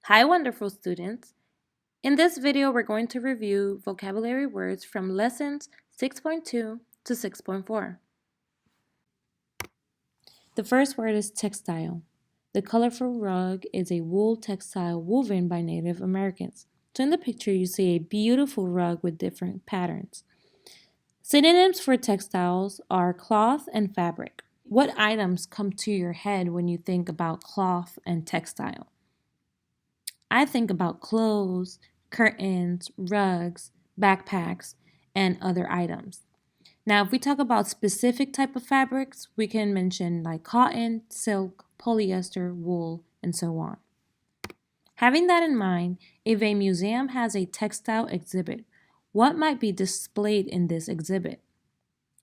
Hi, wonderful students. In this video, we're going to review vocabulary words from lessons 6.2 to 6.4. The first word is textile. The colorful rug is a wool textile woven by Native Americans. So in the picture, you see a beautiful rug with different patterns. Synonyms for textiles are cloth and fabric. What items come to your head when you think about cloth and textile? I think about clothes, curtains, rugs, backpacks, and other items. Now, if we talk about specific type of fabrics, we can mention like cotton, silk, polyester, wool, and so on. Having that in mind, if a museum has a textile exhibit, what might be displayed in this exhibit?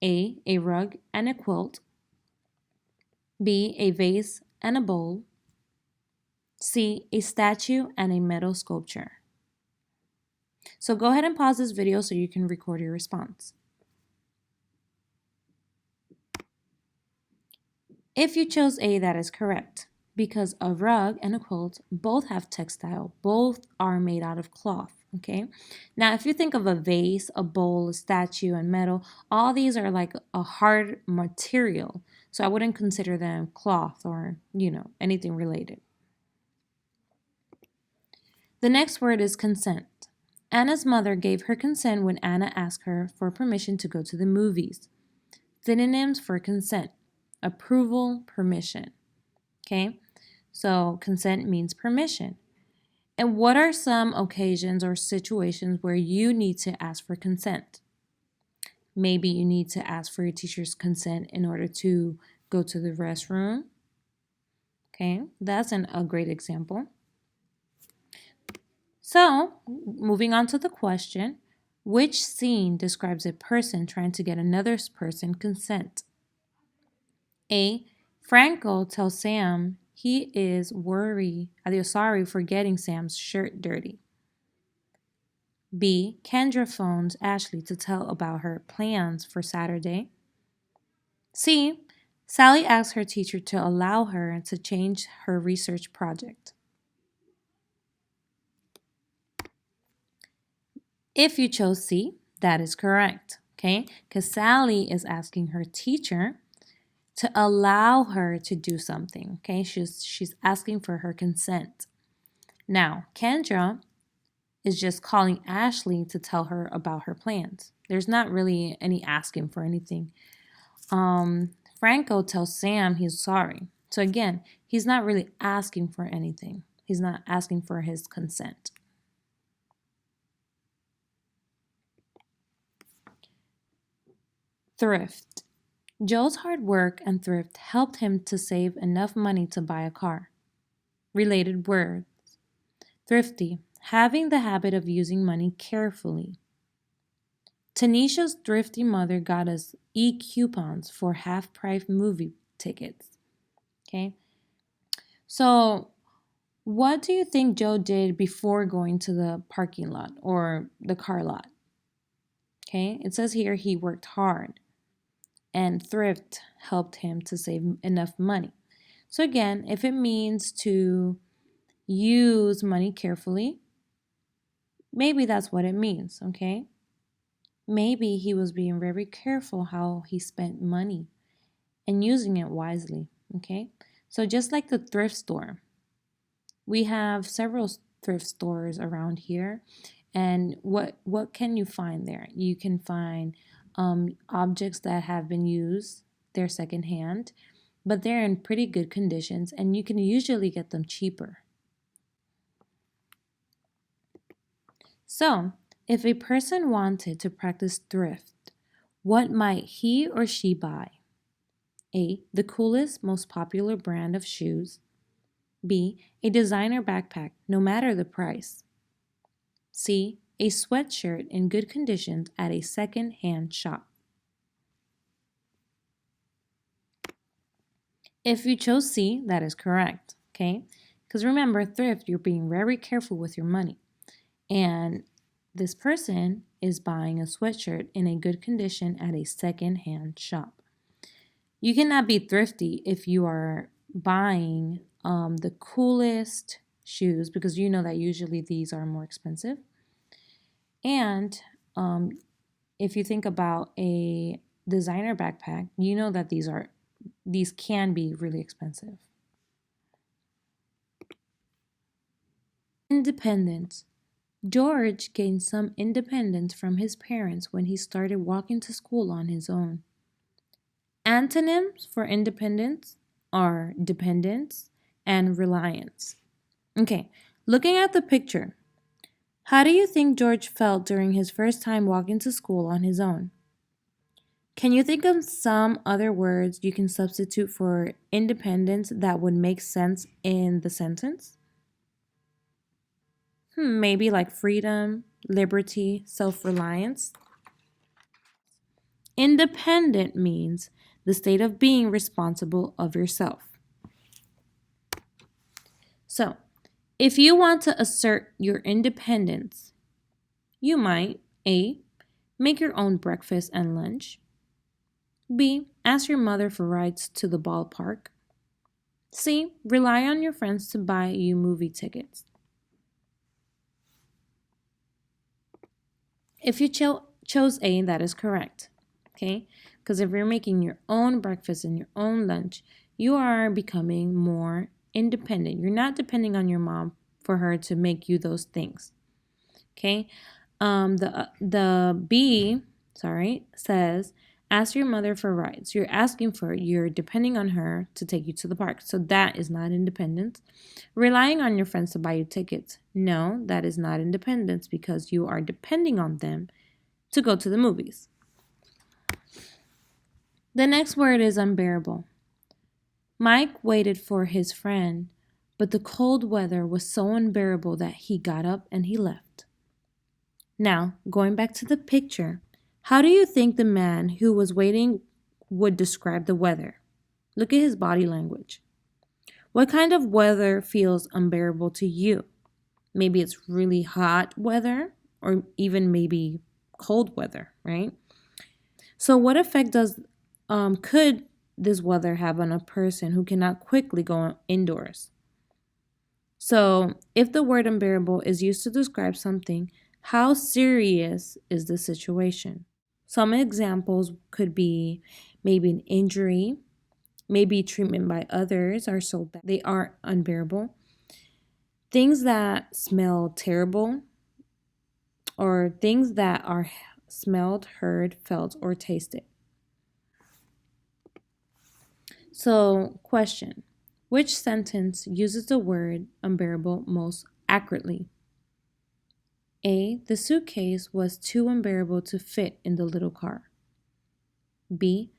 A rug and a quilt. B, a vase and a bowl. C, a statue and a metal sculpture. So go ahead and pause this video so you can record your response. If you chose A, that is correct, because a rug and a quilt both have textile, both are made out of cloth, okay? Now, if you think of a vase, a bowl, a statue, and metal, all these are like a hard material, so I wouldn't consider them cloth or, anything related. The next word is consent. Anna's mother gave her consent when Anna asked her for permission to go to the movies. Synonyms for consent: approval, permission. Okay, so consent means permission. And what are some occasions or situations where you need to ask for consent? Maybe you need to ask for your teacher's consent in order to go to the restroom. Okay, that's a great example. So, moving on to the question, which scene describes a person trying to get another person's consent? A, Franco tells Sam he is sorry for getting Sam's shirt dirty. B, Kendra phones Ashley to tell about her plans for Saturday. C, Sally asks her teacher to allow her to change her research project. If you chose C, that is correct, okay? Because Sally is asking her teacher to allow her to do something, okay? She's asking for her consent. Now, Kendra is just calling Ashley to tell her about her plans. There's not really any asking for anything. Franco tells Sam he's sorry. So again, he's not really asking for anything. He's not asking for his consent. Thrift. Joe's hard work and thrift helped him to save enough money to buy a car. Related words: thrifty, having the habit of using money carefully. Tanisha's thrifty mother got us e-coupons for half-price movie tickets. Okay? So, what do you think Joe did before going to the parking lot or the car lot? Okay? It says here he worked hard and thrift helped him to save enough money. So again, if it means to use money carefully, maybe that's what it means, okay? Maybe he was being very careful how he spent money and using it wisely, okay? So just like the thrift store, we have several thrift stores around here, and what can you find there? You can find objects that have been used, they're secondhand, but they're in pretty good conditions, and you can usually get them cheaper. So, if a person wanted to practice thrift, what might he or she buy? A, the coolest, most popular brand of shoes. B, a designer backpack, no matter the price. C, a sweatshirt in good conditions at a second-hand shop. If you chose C, that is correct, okay? Because remember, thrift, you're being very careful with your money. And this person is buying a sweatshirt in a good condition at a second-hand shop. You cannot be thrifty if you are buying the coolest shoes, because you know that usually these are more expensive. And if you think about a designer backpack, you know that these can be really expensive. Independence. George gained some independence from his parents when he started walking to school on his own. Antonyms for independence are dependence and reliance. Okay, looking at the picture, how do you think George felt during his first time walking to school on his own? Can you think of some other words you can substitute for independence that would make sense in the sentence? Maybe like freedom, liberty, self reliance. Independent means the state of being responsible of yourself. So, if you want to assert your independence, you might A. Make your own breakfast and lunch. B. Ask your mother for rides to the ballpark. C. Rely on your friends to buy you movie tickets. If you chose A, that is correct. Okay? Because if you're making your own breakfast and your own lunch, you are becoming more independent. You're not depending on your mom for her to make you those things. Okay? The B, says ask your mother for rides. You're depending on her to take you to the park. So that is not independence. Relying on your friends to buy you tickets. No, that is not independence because you are depending on them to go to the movies. The next word is unbearable. Mike waited for his friend, but the cold weather was so unbearable that he got up and he left. Now, going back to the picture, how do you think the man who was waiting would describe the weather? Look at his body language. What kind of weather feels unbearable to you? Maybe it's really hot weather or even maybe cold weather, right? So what effect could this weather have on a person who cannot quickly go indoors? So, if the word unbearable is used to describe something, how serious is the situation? Some examples could be maybe an injury, maybe treatment by others are so bad they are unbearable, things that smell terrible, or things that are smelled, heard, felt, or tasted. So, question. Which sentence uses the word unbearable most accurately? A. The suitcase was too unbearable to fit in the little car. B.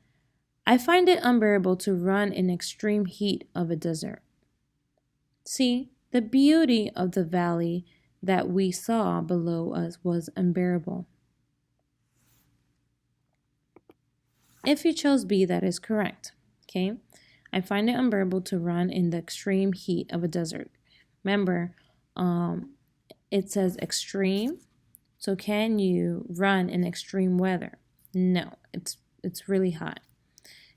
I find it unbearable to run in extreme heat of a desert. C. The beauty of the valley that we saw below us was unbearable. If you chose B, that is correct. Okay? I find it unbearable to run in the extreme heat of a desert. Remember, it says extreme. So can you run in extreme weather? No, it's really hot.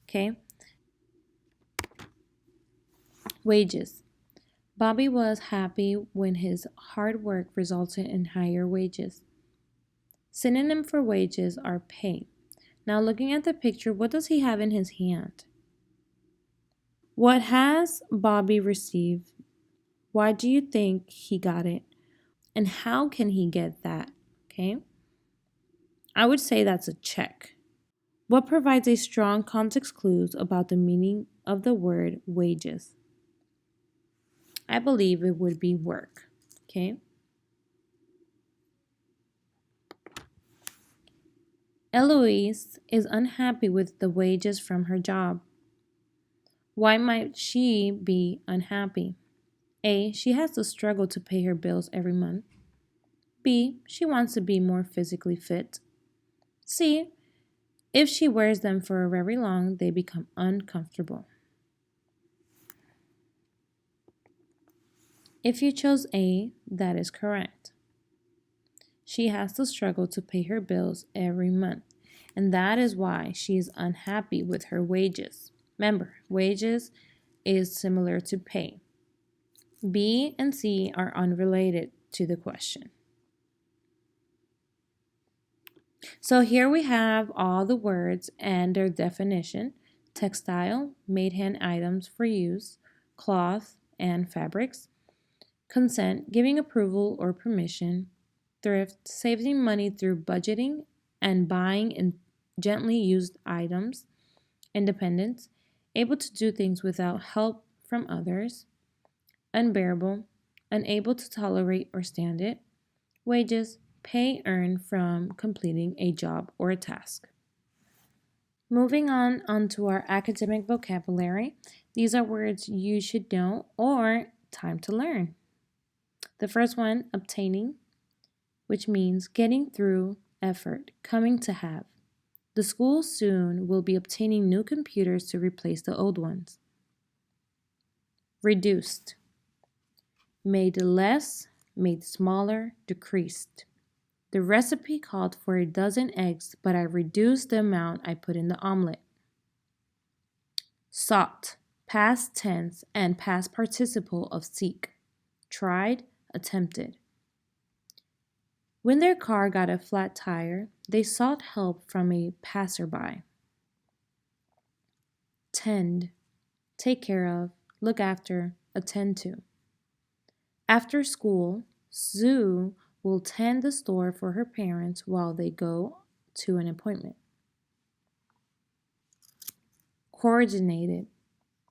Okay? Wages. Bobby was happy when his hard work resulted in higher wages. Synonym for wages are pay. Now looking at the picture, what does he have in his hand? What has Bobby received? Why do you think he got it? And how can he get that? Okay? I would say that's a check. What provides a strong context clues about the meaning of the word wages? I believe it would be work. Okay? Eloise is unhappy with the wages from her job. Why might she be unhappy? A. She has to struggle to pay her bills every month. B. She wants to be more physically fit. C. If she wears them for very long, they become uncomfortable. If you chose A, that is correct. She has to struggle to pay her bills every month, and that is why she is unhappy with her wages. Remember, wages is similar to pay. B and C are unrelated to the question. So here we have all the words and their definition: textile, made hand items for use, cloth and fabrics, consent, giving approval or permission, thrift, saving money through budgeting and buying in gently used items, independence, able to do things without help from others, unbearable, unable to tolerate or stand it, wages, pay earned from completing a job or a task. Moving on onto our academic vocabulary, these are words you should know or time to learn. The first one, obtaining, which means getting through effort, coming to have. The school soon will be obtaining new computers to replace the old ones. Reduced, made less, made smaller, decreased. The recipe called for a dozen eggs, but I reduced the amount I put in the omelet. Sought, past tense and past participle of seek. Tried, attempted. When their car got a flat tire, they sought help from a passerby. Tend, take care of, look after, attend to. After school, Sue will tend the store for her parents while they go to an appointment. Coordinated,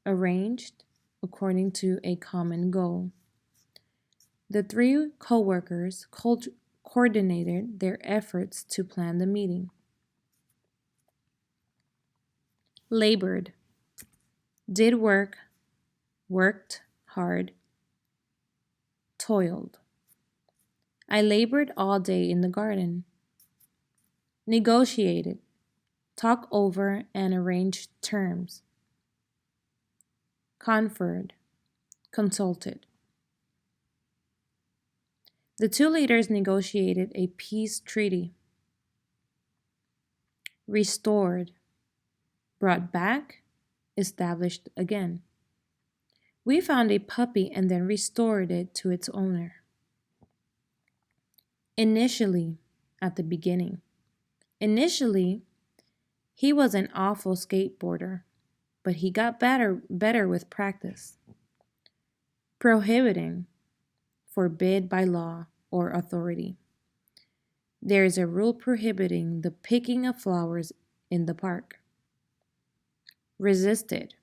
arranged according to a common goal. The three co-workers coordinated their efforts to plan the meeting. Labored, did work, worked hard, toiled. I labored all day in the garden. Negotiated, talk over and arrange terms. Conferred, consulted. The two leaders negotiated a peace treaty. Restored, brought back, established again. We found a puppy and then restored it to its owner. Initially, at the beginning. Initially, he was an awful skateboarder, but he got better with practice. Prohibiting, forbid by law or authority. There is a rule prohibiting the picking of flowers in the park. Resisted,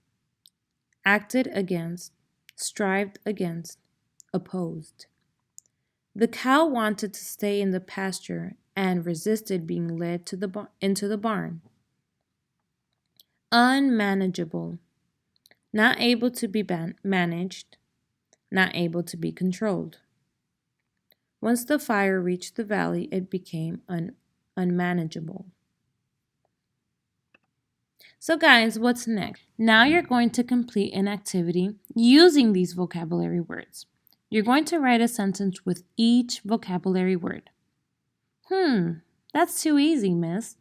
acted against, strived against, opposed. The cow wanted to stay in the pasture and resisted being led to into the barn. Unmanageable, not able to be managed, not able to be controlled. Once the fire reached the valley, it became unmanageable. So guys, what's next? Now you're going to complete an activity using these vocabulary words. You're going to write a sentence with each vocabulary word. That's too easy, miss.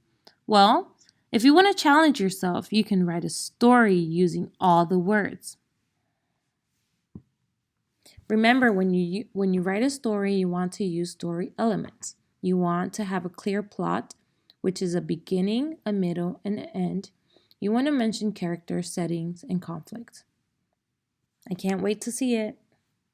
Well, if you want to challenge yourself, you can write a story using all the words. Remember, when you write a story, you want to use story elements. You want to have a clear plot, which is a beginning, a middle, and an end. You want to mention characters, settings, and conflict. I can't wait to see it.